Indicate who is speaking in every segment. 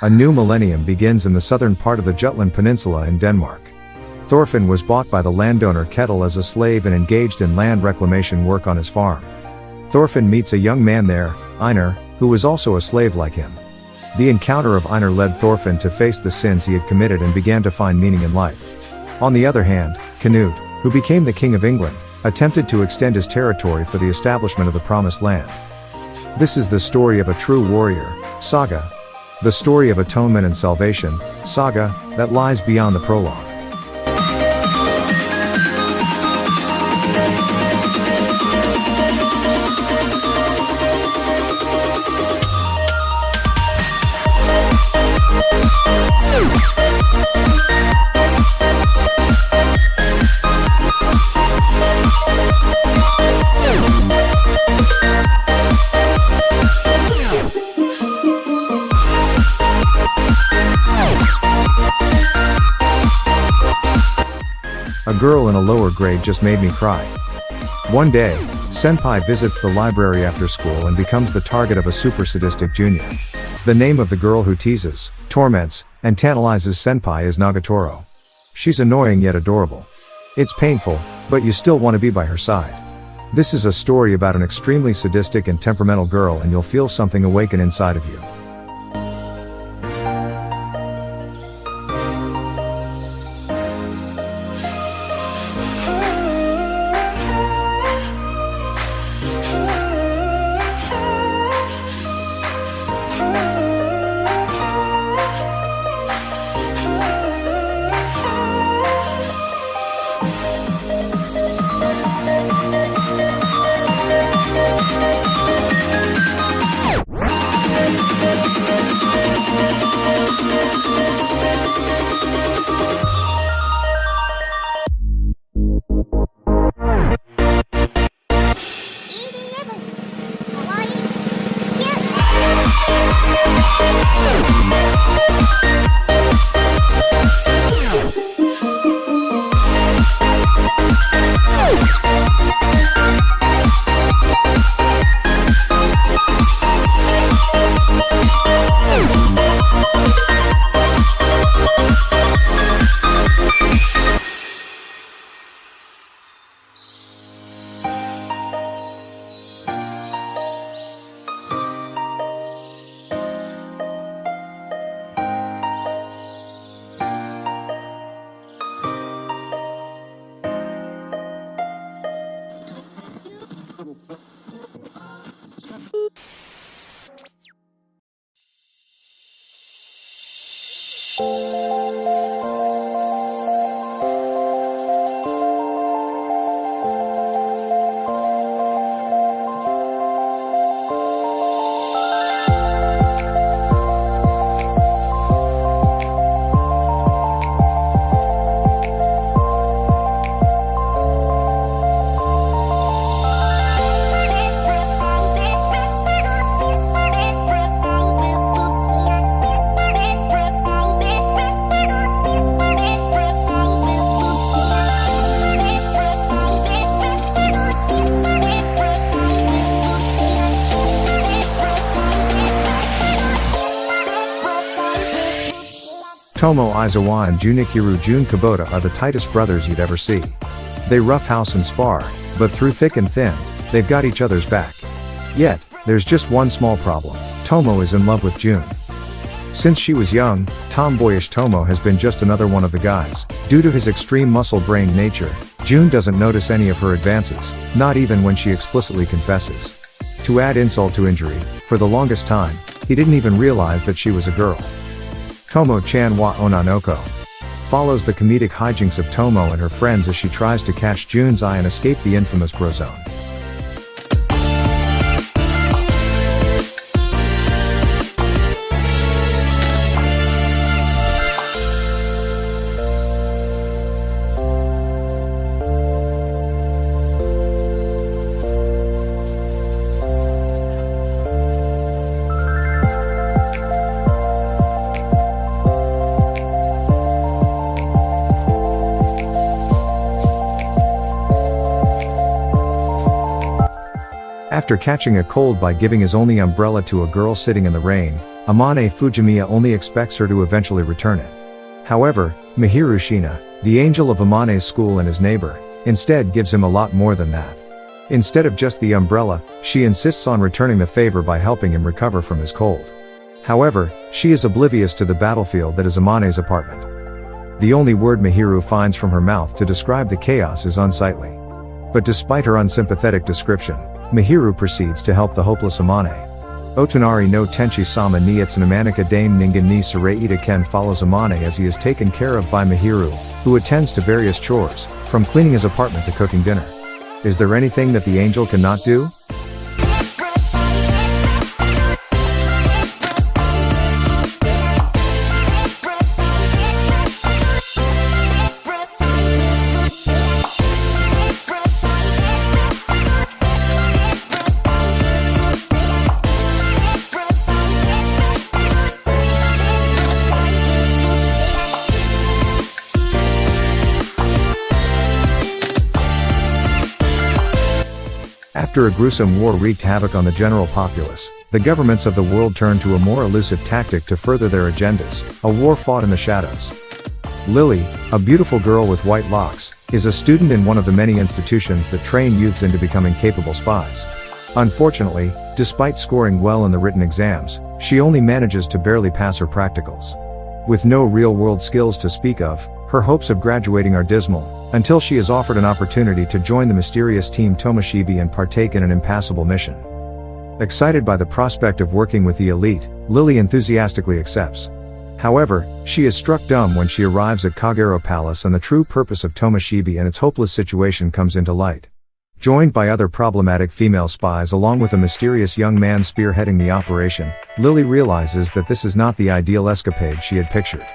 Speaker 1: A new millennium begins in the southern part of the Jutland Peninsula in Denmark. Thorfinn was bought by the landowner Kettle as a slave and engaged in land reclamation work on his farm. Thorfinn meets a young man there, Einar, who was also a slave like him. The encounter of Einar led Thorfinn to face the sins he had committed and began to find meaning in life. On the other hand, Canute, who became the King of England, attempted to extend his territory for the establishment of the Promised Land. This is the story of a true warrior, saga. The story of atonement and salvation, saga, that lies beyond the prologue. A girl in a lower grade just made me cry. One day, Senpai visits the library after school and becomes the target of a super sadistic junior. The name of the girl who teases, torments, and tantalizes Senpai is Nagatoro. She's annoying yet adorable. It's painful, but you still want to be by her side. This is a story about an extremely sadistic and temperamental girl, and you'll feel something awaken inside of you. Tomo Izawa and Junichiro Jun Kubota are the tightest brothers you'd ever see. They roughhouse and spar, but through thick and thin, they've got each other's back. Yet, there's just one small problem. Tomo is in love with Jun. Since she was young, tomboyish Tomo has been just another one of the guys. Due to his extreme muscle-brained nature, Jun doesn't notice any of her advances, not even when she explicitly confesses. To add insult to injury, for the longest time, he didn't even realize that she was a girl. Tomo-chan wa Onanoko follows the comedic hijinks of Tomo and her friends as she tries to catch Jun's eye and escape the infamous bro zone. After catching a cold by giving his only umbrella to a girl sitting in the rain, Amane Fujimiya only expects her to eventually return it. However, Mihiru Shina, the angel of Amane's school and his neighbor, instead gives him a lot more than that. Instead of just the umbrella, she insists on returning the favor by helping him recover from his cold. However, she is oblivious to the battlefield that is Amane's apartment. The only word Mihiru finds from her mouth to describe the chaos is unsightly. But despite her unsympathetic description, Mihiru proceeds to help the hopeless Amane. Otonari no Tenchi-sama ni Itsunamanaka Dame Ningen ni Sureita Ken follows Amane as he is taken care of by Mihiru, who attends to various chores, from cleaning his apartment to cooking dinner. Is there anything that the angel cannot do? After a gruesome war wreaked havoc on the general populace, the governments of the world turned to a more elusive tactic to further their agendas, a war fought in the shadows. Lily, a beautiful girl with white locks, is a student in one of the many institutions that train youths into becoming capable spies. Unfortunately, despite scoring well in the written exams, she only manages to barely pass her practicals. With no real-world skills to speak of, her hopes of graduating are dismal, until she is offered an opportunity to join the mysterious team Tomoshima and partake in an impassable mission. Excited by the prospect of working with the elite, Lily enthusiastically accepts. However, she is struck dumb when she arrives at Kagero Palace and the true purpose of Tomoshima and its hopeless situation comes into light. Joined by other problematic female spies along with a mysterious young man spearheading the operation, Lily realizes that this is not the ideal escapade she had pictured.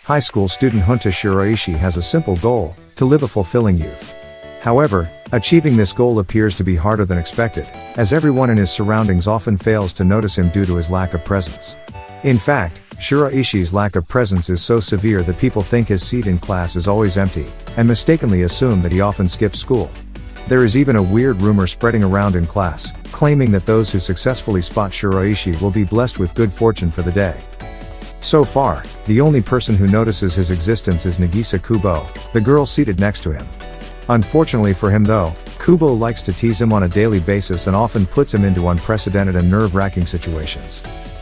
Speaker 1: High school student Hunta Shiraishi has a simple goal, to live a fulfilling youth. However, achieving this goal appears to be harder than expected, as everyone in his surroundings often fails to notice him due to his lack of presence. In fact, Shiraishi's lack of presence is so severe that people think his seat in class is always empty, and mistakenly assume that he often skips school. There is even a weird rumor spreading around in class, claiming that those who successfully spot Shiraishi will be blessed with good fortune for the day. So far, the only person who notices his existence is Nagisa Kubo, the girl seated next to him. Unfortunately for him though, Kubo likes to tease him on a daily basis and often puts him into unprecedented and nerve-wracking situations.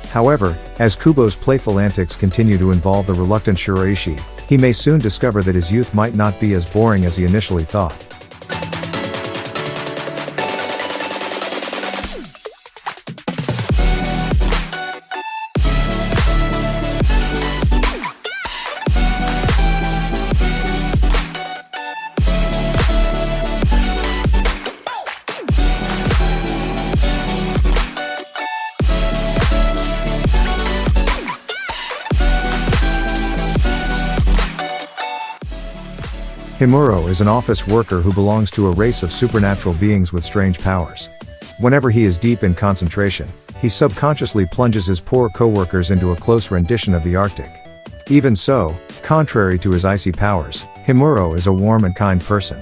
Speaker 1: However, as Kubo's playful antics continue to involve the reluctant Shiraishi, he may soon discover that his youth might not be as boring as he initially thought. Himuro is an office worker who belongs to a race of supernatural beings with strange powers. Whenever he is deep in concentration, he subconsciously plunges his poor co-workers into a close rendition of the Arctic. Even so, contrary to his icy powers, Himuro is a warm and kind person.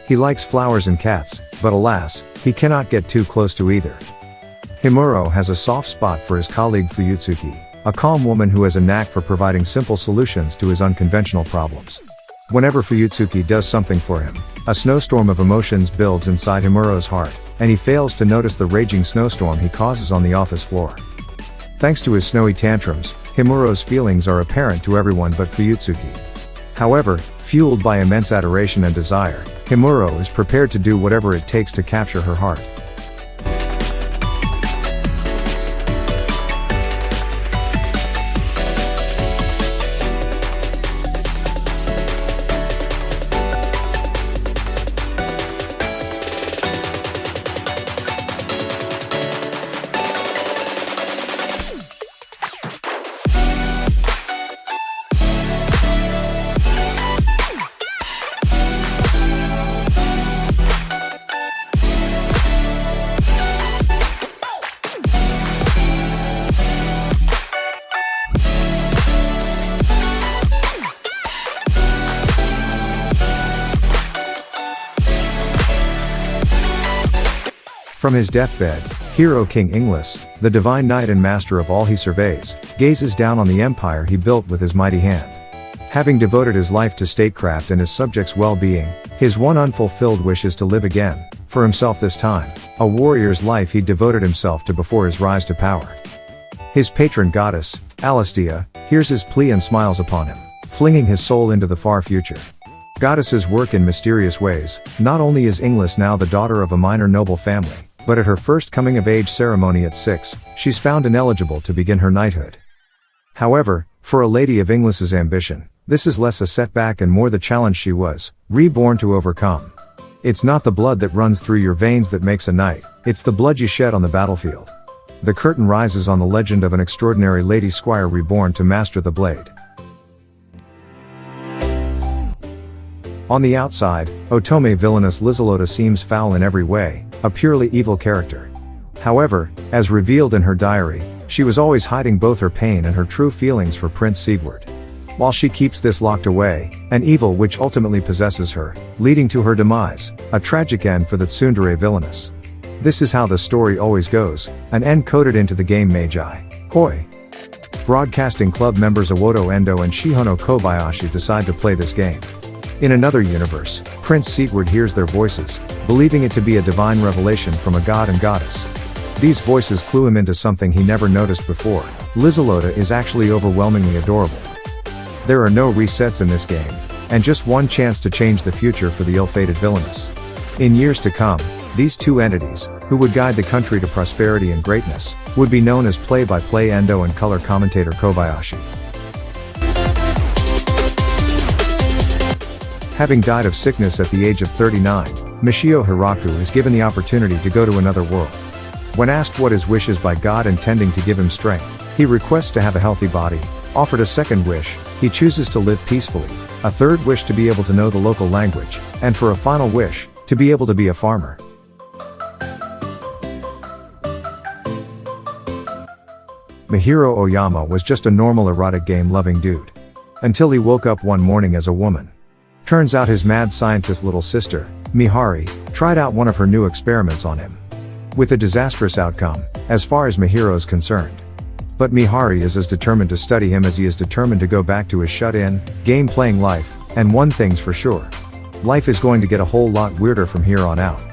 Speaker 1: He likes flowers and cats, but alas, he cannot get too close to either. Himuro has a soft spot for his colleague Fuyutsuki, a calm woman who has a knack for providing simple solutions to his unconventional problems. Whenever Fuyutsuki does something for him, a snowstorm of emotions builds inside Himuro's heart, and he fails to notice the raging snowstorm he causes on the office floor. Thanks to his snowy tantrums, Himuro's feelings are apparent to everyone but Fuyutsuki. However, fueled by immense adoration and desire, Himuro is prepared to do whatever it takes to capture her heart. From his deathbed, hero King Inglis, the divine knight and master of all he surveys, gazes down on the empire he built with his mighty hand. Having devoted his life to statecraft and his subjects' well-being, his one unfulfilled wish is to live again, for himself this time, a warrior's life he devoted himself to before his rise to power. His patron goddess, Alastia, hears his plea and smiles upon him, flinging his soul into the far future. Goddesses work in mysterious ways. Not only is Inglis now the daughter of a minor noble family, but at her first coming-of-age ceremony at 6, she's found ineligible to begin her knighthood. However, for a lady of Inglis's ambition, this is less a setback and more the challenge she was reborn to overcome. It's not the blood that runs through your veins that makes a knight, it's the blood you shed on the battlefield. The curtain rises on the legend of an extraordinary lady squire reborn to master the blade. On the outside, Otome villainous Lizelota seems foul in every way, a purely evil character. However, as revealed in her diary, she was always hiding both her pain and her true feelings for Prince Sigurd. While she keeps this locked away, an evil which ultimately possesses her, leading to her demise, a tragic end for the tsundere villainess. This is how the story always goes, an end coded into the game Magi. Hoi! Broadcasting Club members Awoto Endo and Shihono Kobayashi decide to play this game. In another universe, Prince Sigurd hears their voices, believing it to be a divine revelation from a god and goddess. These voices clue him into something he never noticed before. Lizelota is actually overwhelmingly adorable. There are no resets in this game, and just one chance to change the future for the ill-fated villainess. In years to come, these two entities, who would guide the country to prosperity and greatness, would be known as play-by-play Endo and color commentator Kobayashi. Having died of sickness at the age of 39, Michio Hiraku is given the opportunity to go to another world. When asked what his wish is by God intending to give him strength, he requests to have a healthy body. Offered a second wish, he chooses to live peacefully, a third wish to be able to know the local language, and for a final wish, to be able to be a farmer. Mihiro Oyama was just a normal erotic game-loving dude. Until he woke up one morning as a woman. Turns out his mad scientist little sister, Mihari, tried out one of her new experiments on him. With a disastrous outcome, as far as Mihiro's concerned. But Mihari is as determined to study him as he is determined to go back to his shut-in, game-playing life, and one thing's for sure. Life is going to get a whole lot weirder from here on out.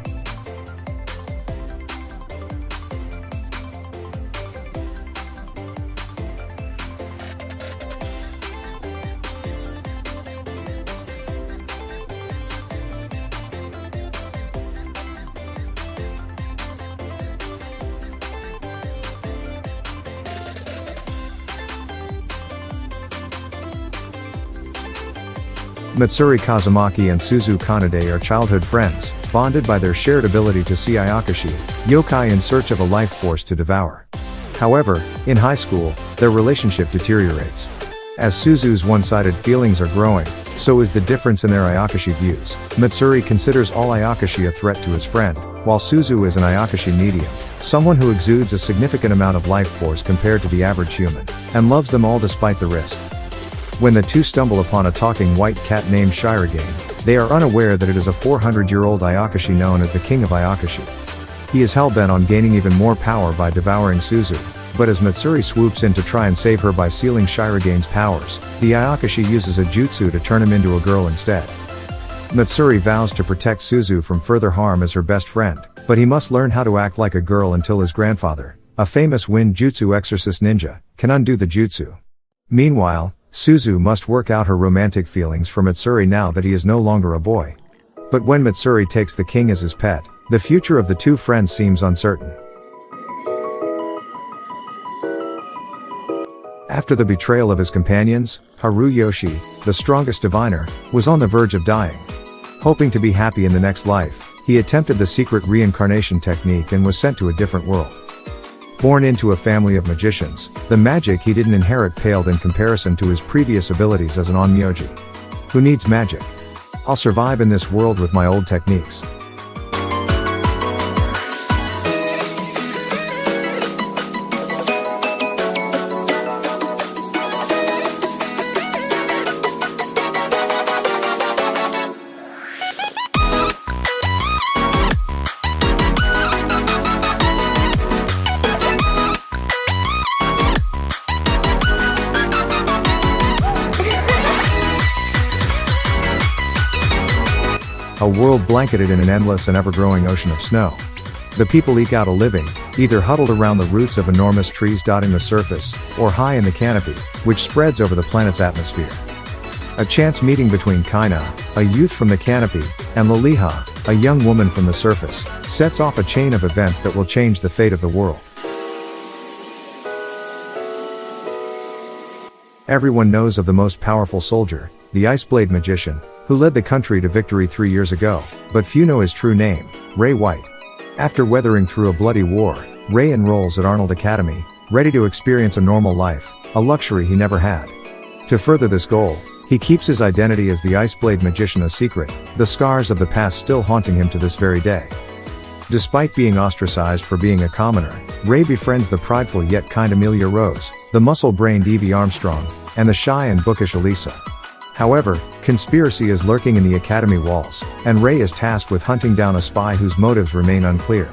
Speaker 1: Matsuri Kazumaki and Suzu Kanade are childhood friends, bonded by their shared ability to see Ayakashi, yokai in search of a life force to devour. However, in high school, their relationship deteriorates. As Suzu's one-sided feelings are growing, so is the difference in their Ayakashi views. Matsuri considers all Ayakashi a threat to his friend, while Suzu is an Ayakashi medium, someone who exudes a significant amount of life force compared to the average human, and loves them all despite the risk. When the two stumble upon a talking white cat named Shirogane, they are unaware that it is a 400-year-old Ayakashi known as the King of Ayakashi. He is hell-bent on gaining even more power by devouring Suzu, but as Matsuri swoops in to try and save her by sealing Shirogane's powers, the Ayakashi uses a jutsu to turn him into a girl instead. Matsuri vows to protect Suzu from further harm as her best friend, but he must learn how to act like a girl until his grandfather, a famous wind jutsu exorcist ninja, can undo the jutsu. Meanwhile, Suzu must work out her romantic feelings for Matsuri now that he is no longer a boy. But when Matsuri takes the king as his pet, the future of the two friends seems uncertain. After the betrayal of his companions, Haruyoshi, the strongest diviner, was on the verge of dying. Hoping to be happy in the next life, he attempted the secret reincarnation technique and was sent to a different world. Born into a family of magicians, the magic he didn't inherit paled in comparison to his previous abilities as an onmyoji. Who needs magic? I'll survive in this world with my old techniques. a world blanketed in an endless and ever-growing ocean of snow. The people eke out a living, either huddled around the roots of enormous trees dotting the surface, or high in the canopy, which spreads over the planet's atmosphere. A chance meeting between Kaina, a youth from the canopy, and Liliha, a young woman from the surface, sets off a chain of events that will change the fate of the world. Everyone knows of the most powerful soldier, the iceblade magician, who led the country to victory 3 years ago, but few know his true name, Ray White. After weathering through a bloody war, Ray enrolls at Arnold Academy, ready to experience a normal life, a luxury he never had. To further this goal, he keeps his identity as the iceblade magician a secret, the scars of the past still haunting him to this very day. Despite being ostracized for being a commoner, Ray befriends the prideful yet kind Amelia Rose, the muscle-brained Evie Armstrong, and the shy and bookish Elisa. However, conspiracy is lurking in the academy walls, and Ray is tasked with hunting down a spy whose motives remain unclear.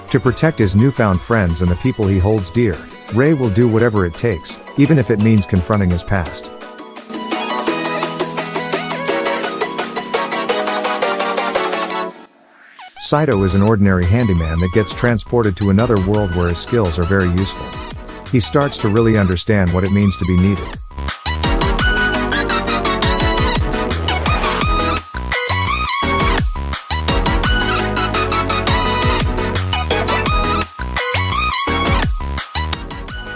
Speaker 1: To protect his newfound friends and the people he holds dear, Ray will do whatever it takes, even if it means confronting his past. Saito is an ordinary handyman that gets transported to another world where his skills are very useful. He starts to really understand what it means to be needed.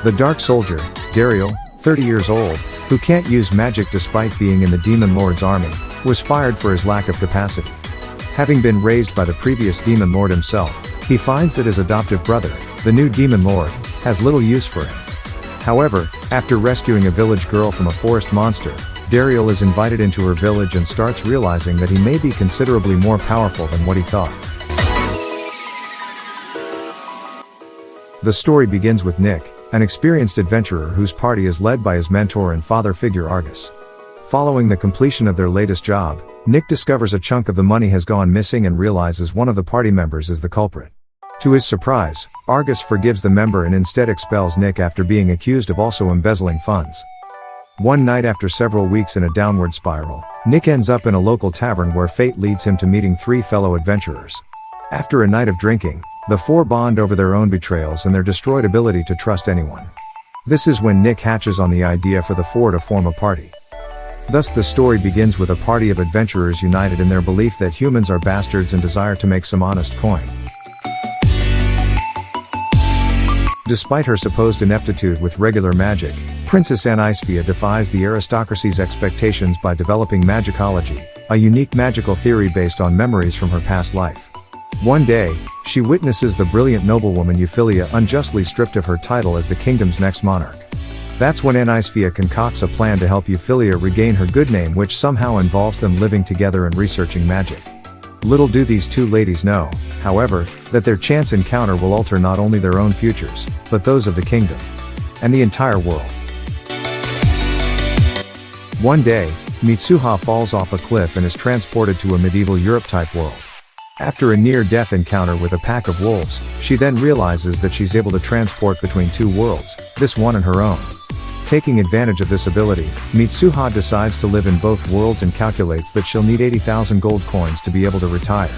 Speaker 1: The Dark Soldier, Daryl, 30 years old, who can't use magic despite being in the Demon Lord's army, was fired for his lack of capacity. Having been raised by the previous Demon Lord himself, he finds that his adoptive brother, the new Demon Lord, has little use for him. However, after rescuing a village girl from a forest monster, Daryl is invited into her village and starts realizing that he may be considerably more powerful than what he thought. The story begins with Nick, an experienced adventurer whose party is led by his mentor and father figure Argus. Following the completion of their latest job, Nick discovers a chunk of the money has gone missing and realizes one of the party members is the culprit. To his surprise, Argus forgives the member and instead expels Nick after being accused of also embezzling funds. One night after several weeks in a downward spiral, Nick ends up in a local tavern where fate leads him to meeting 3 fellow adventurers. After a night of drinking, the 4 bond over their own betrayals and their destroyed ability to trust anyone. This is when Nick hatches on the idea for the 4 to form a party. Thus the story begins with a party of adventurers united in their belief that humans are bastards and desire to make some honest coin. Despite her supposed ineptitude with regular magic, Princess Anisfia defies the aristocracy's expectations by developing magicology, a unique magical theory based on memories from her past life. One day, she witnesses the brilliant noblewoman Euphilia unjustly stripped of her title as the kingdom's next monarch. That's when Anisfia concocts a plan to help Euphilia regain her good name, which somehow involves them living together and researching magic. Little do these 2 ladies know, however, that their chance encounter will alter not only their own futures, but those of the kingdom. And the entire world. One day, Mitsuha falls off a cliff and is transported to a medieval Europe-type world. After a near-death encounter with a pack of wolves, she then realizes that she's able to transport between 2 worlds, this one and her own. Taking advantage of this ability, Mitsuha decides to live in both worlds and calculates that she'll need 80,000 gold coins to be able to retire.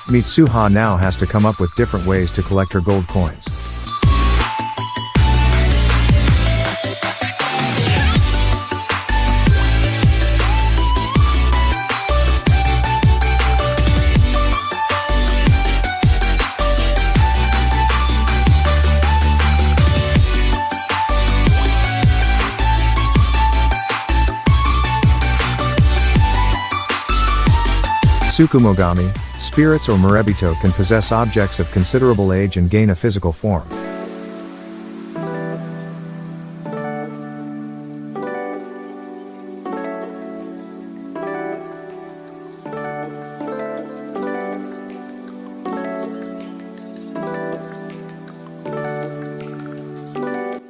Speaker 1: Mitsuha now has to come up with different ways to collect her gold coins. Tsukumogami, spirits or Murebito can possess objects of considerable age and gain a physical form.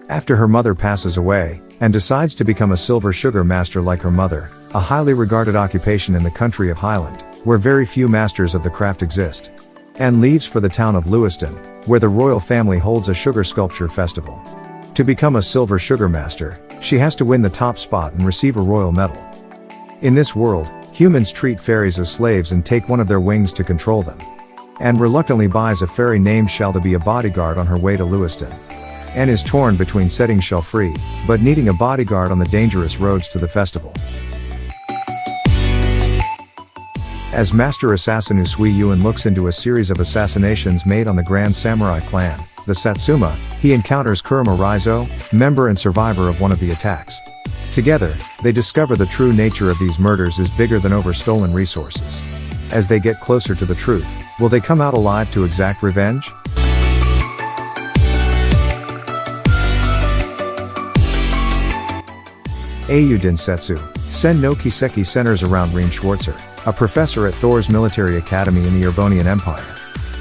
Speaker 1: After her mother passes away, and decides to become a silver sugar master like her mother, a highly regarded occupation in the country of Highland, where very few masters of the craft exist. Anne leaves for the town of Lewiston, where the royal family holds a sugar sculpture festival. To become a silver sugar master, she has to win the top spot and receive a royal medal. In this world, Humans treat fairies as slaves and take one of their wings to control them. Anne reluctantly buys a fairy named Shell to be a bodyguard on her way to Lewiston. Anne is torn between setting Shell free, but needing a bodyguard on the dangerous roads to the festival. As master assassin Usui Yuan looks into a series of assassinations made on the Grand Samurai clan, the Satsuma, he encounters Kurama Raizo, member and survivor of one of the attacks. Together, they discover the true nature of these murders is bigger than over stolen resources. As they get closer to the truth, will they come out alive to exact revenge? Eiyu Densetsu, Sen no Kiseki centers around Reen Schwarzer, a professor at Thor's military academy in the Erebonian Empire.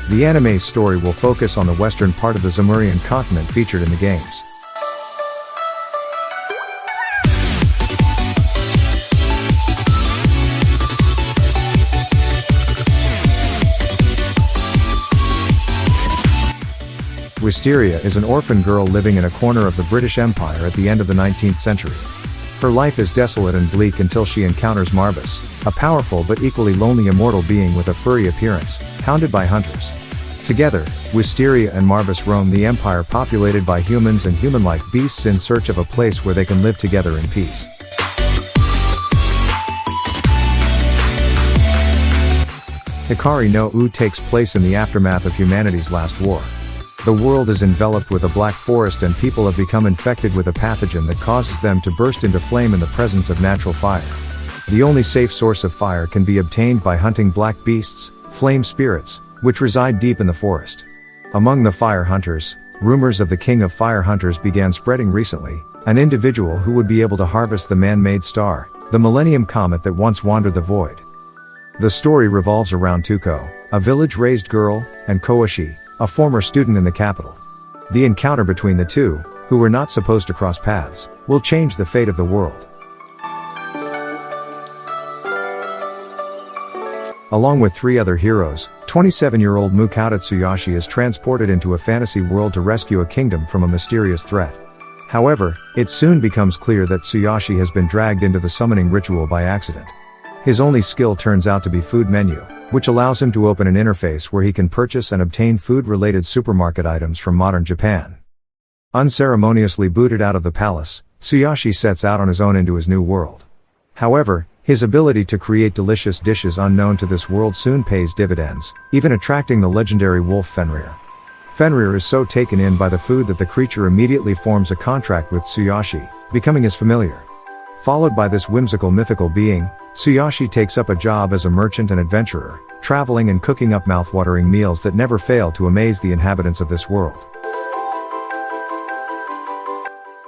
Speaker 1: The anime's story will focus on the western part of the Zamurian continent featured in the games. Wisteria is an orphan girl living in a corner of the British Empire at the end of the 19th century. Her life is desolate and bleak until she encounters Marbus, a powerful but equally lonely immortal being with a furry appearance, hounded by hunters. Together, Wisteria and Marbus roam the empire populated by humans and human-like beasts in search of a place where they can live together in peace. Hikari no U takes place in the aftermath of humanity's last war. The world is enveloped with a black forest and people have become infected with a pathogen that causes them to burst into flame in the presence of natural fire. The only safe source of fire can be obtained by hunting black beasts, flame spirits, which reside deep in the forest. Among the fire hunters, rumors of the king of fire hunters began spreading recently, an individual who would be able to harvest the man-made star, the Millennium Comet that once wandered the void. The story revolves around Tuko, a village-raised girl, and Koashi, a former student in the capital. The encounter between the two, who were not supposed to cross paths, will change the fate of the world. Along with 3 other heroes, 27-year-old Mukata Tsuyoshi is transported into a fantasy world to rescue a kingdom from a mysterious threat. However, it soon becomes clear that Tsuyoshi has been dragged into the summoning ritual by accident. His only skill turns out to be food menu, which allows him to open an interface where he can purchase and obtain food-related supermarket items from modern Japan. Unceremoniously booted out of the palace, Tsuyoshi sets out on his own into his new world. However, his ability to create delicious dishes unknown to this world soon pays dividends, even attracting the legendary wolf Fenrir. Fenrir is so taken in by the food that the creature immediately forms a contract with Tsuyoshi, becoming his familiar. Followed by this whimsical mythical being, Tsuyoshi takes up a job as a merchant and adventurer, traveling and cooking up mouthwatering meals that never fail to amaze the inhabitants of this world.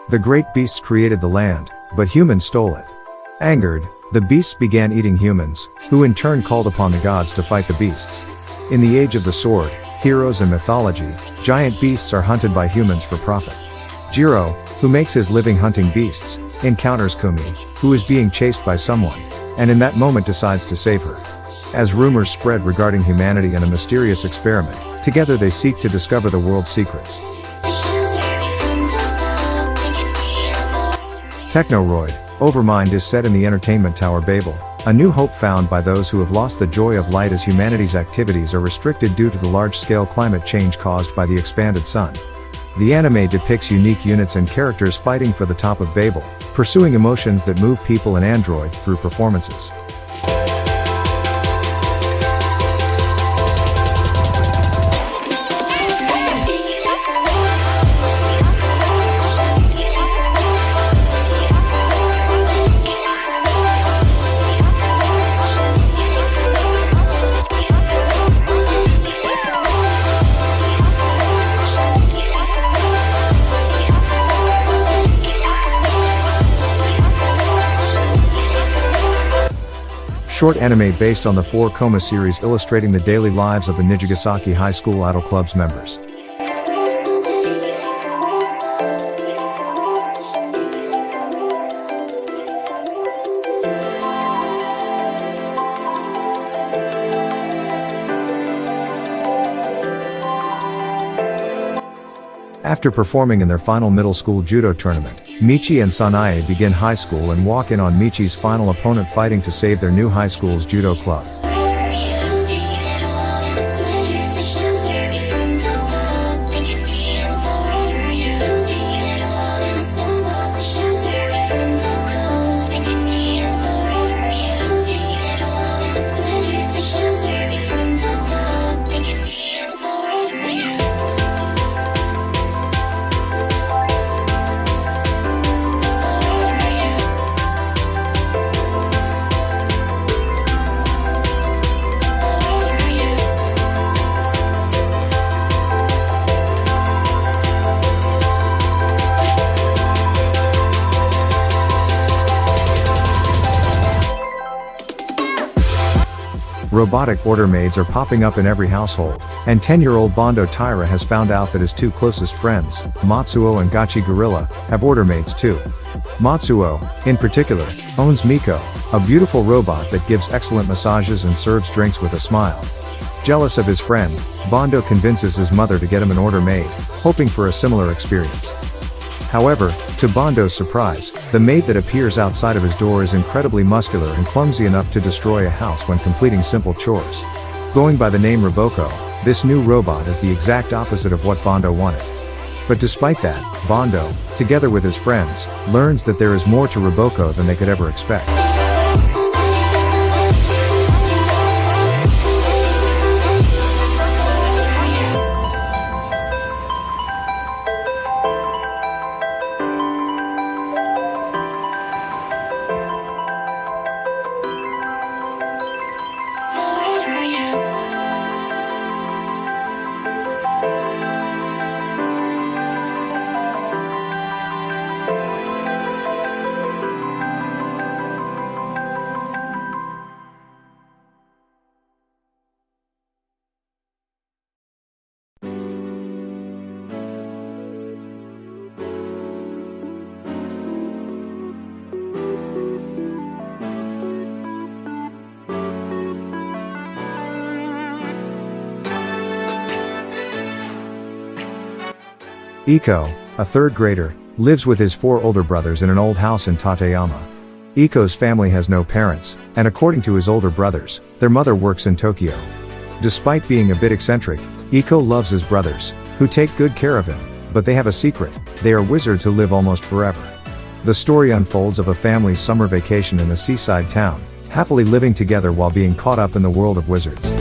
Speaker 1: The great beasts created the land, but humans stole it. Angered, the beasts began eating humans, who in turn called upon the gods to fight the beasts. In the Age of the Sword, heroes and mythology, giant beasts are hunted by humans for profit. Jiro, who makes his living hunting beasts, encounters Kumi, who is being chased by someone, and in that moment decides to save her. As rumors spread regarding humanity and a mysterious experiment, together they seek to discover the world's secrets. Technoroid, Overmind is set in the entertainment tower Babel, a new hope found by those who have lost the joy of light as humanity's activities are restricted due to the large-scale climate change caused by the expanded sun. The anime depicts unique units and characters fighting for the top of Babel, pursuing emotions that move people and androids through performances. Short anime based on the 4 Koma series illustrating the daily lives of the Nijigasaki High School Idol Club's members. After performing in their final middle school judo tournament, Michi and Sanae begin high school and walk in on Michi's final opponent fighting to save their new high school's judo club. Robotic order maids are popping up in every household, and 10-year-old Bondo Taira has found out that his two closest friends, Matsuo and Gachi Gorilla, have order maids too. Matsuo, in particular, owns Miko, a beautiful robot that gives excellent massages and serves drinks with a smile. Jealous of his friend, Bondo convinces his mother to get him an order maid, hoping for a similar experience. However, to Bondo's surprise, the maid that appears outside of his door is incredibly muscular and clumsy enough to destroy a house when completing simple chores. Going by the name Roboko, this new robot is the exact opposite of what Bondo wanted. But despite that, Bondo, together with his friends, learns that there is more to Roboko than they could ever expect. Iko, a third grader, lives with his 4 older brothers in an old house in Tateyama. Iko's family has no parents, and according to his older brothers, their mother works in Tokyo. Despite being a bit eccentric, Iko loves his brothers, who take good care of him, but they have a secret: they are wizards who live almost forever. The story unfolds of a family's summer vacation in a seaside town, happily living together while being caught up in the world of wizards.